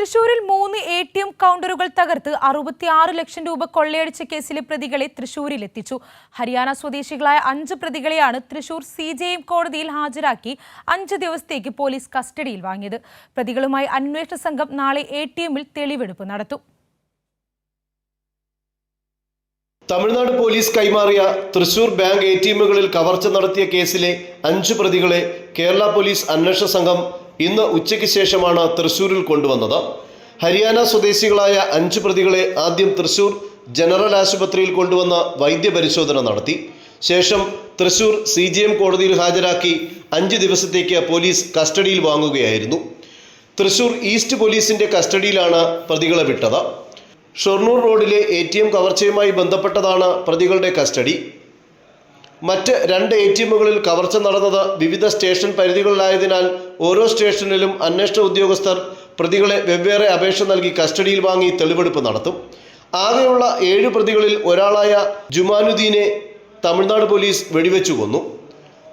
തൃശൂരിൽ 3 ATM കൗണ്ടറുകൾ തകർത്ത് 66 ലക്ഷം രൂപ കൊള്ളയടിച്ച കേസിലെ പ്രതികളെ തൃശൂരിലെത്തിച്ചു. ഹരിയാന സ്വദേശികളായ 5 പ്രതികളെയാണ് തൃശൂർ CJM കോടതിയിൽ ഹാജരാക്കി 5 ദിവസത്തേക്ക് പോലീസ് കസ്റ്റഡിയിൽ വാങ്ങിയത്. പ്രതികളുമായി അന്വേഷണ സംഘം നാളെ ATMൽ തെളിവെടുപ്പ് നടത്തും. തമിഴ്നാട് പോലീസ് കൈമാറിയ തൃശൂർ ബാങ്ക് ATMകളിൽ കവർച്ച നടത്തിയ കേസിലെ 5 പ്രതികളെ കേരള പോലീസ് അന്വേഷണ സംഘം ഇന്ന് ഉച്ചയ്ക്ക് ശേഷമാണ് തൃശൂരിൽ കൊണ്ടുവന്നത്. ഹരിയാന സ്വദേശികളായ 5 പ്രതികളെ ആദ്യം തൃശൂർ ജനറൽ ആശുപത്രിയിൽ കൊണ്ടുവന്ന് വൈദ്യപരിശോധന നടത്തി. ശേഷം തൃശൂർ CJM കോടതിയിൽ ഹാജരാക്കി 5 ദിവസത്തേക്ക് പോലീസ് കസ്റ്റഡിയിൽ വാങ്ങുകയായിരുന്നു. തൃശൂർ ഈസ്റ്റ് പോലീസിന്റെ കസ്റ്റഡിയിലാണ് പ്രതികളെ വിട്ടത്. ഷൊർണൂർ റോഡിലെ ATM കവർച്ചയുമായി ബന്ധപ്പെട്ടതാണ് പ്രതികളുടെ കസ്റ്റഡി. മറ്റ് 2 ATMകളിൽ കവർച്ച നടന്നത് വിവിധ സ്റ്റേഷൻ പരിധികളിലായതിനാൽ ഓരോ സ്റ്റേഷനിലും അന്വേഷണ ഉദ്യോഗസ്ഥർ പ്രതികളെ വെവ്വേറെ അപേക്ഷ നൽകി കസ്റ്റഡിയിൽ വാങ്ങി തെളിവെടുപ്പ് നടത്തും. ആകെയുള്ള 7 പ്രതികളിൽ ഒരാളായ ജുമാനുദ്ദീനെ തമിഴ്നാട് പോലീസ് വെടിവെച്ചു കൊന്നു.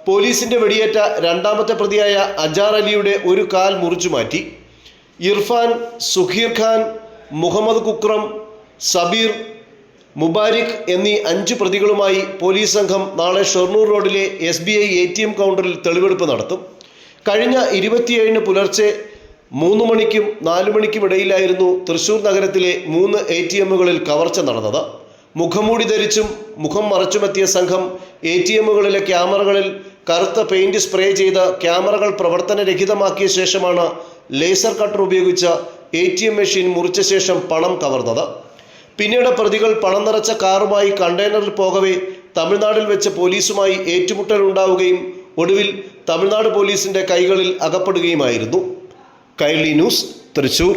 പോലീസിന്റെ വെടിയേറ്റ 2ാമത്തെ പ്രതിയായ അജാർ അലിയുടെ ഒരു കാൽ മുറിച്ചു മാറ്റി. ഇർഫാൻ, സുഖീർ ഖാൻ, മുഹമ്മദ് കുക്രം, സബീർ, മുബാരിക് എന്നീ 5 പ്രതികളുമായി പോലീസ് സംഘം നാളെ ഷൊർണൂർ റോഡിലെ SBI ATM കൗണ്ടറിൽ തെളിവെടുപ്പ് നടത്തും. കഴിഞ്ഞ 27 പുലർച്ചെ 3 മണിക്കും 4 മണിക്കും ഇടയിലായിരുന്നു തൃശൂർ നഗരത്തിലെ 3 ATMകളിൽ കവർച്ച നടന്നത്. മുഖംമൂടി ധരിച്ചും മുഖം മറച്ചുമെത്തിയ സംഘം ATMകളിലെ ക്യാമറകളിൽ കറുത്ത പെയിന്റ് സ്പ്രേ ചെയ്ത് ക്യാമറകൾ പ്രവർത്തനരഹിതമാക്കിയ ശേഷമാണ് ലേസർ കട്ടർ ഉപയോഗിച്ച ATM മെഷീൻ മുറിച്ച ശേഷം പണം കവർന്നത്. പിന്നീട് പ്രതികൾ പണം നിറച്ച കാറുമായി കണ്ടെയ്നറിൽ പോകവേ തമിഴ്നാട്ടിൽ വെച്ച് പോലീസുമായി ഏറ്റുമുട്ടലുണ്ടാവുകയും ഒടുവിൽ തമിഴ്നാട് പോലീസിന്റെ കൈകളിൽ അകപ്പെടുകയുമായിരുന്നു. കൈരളി ന്യൂസ്, തൃശൂർ.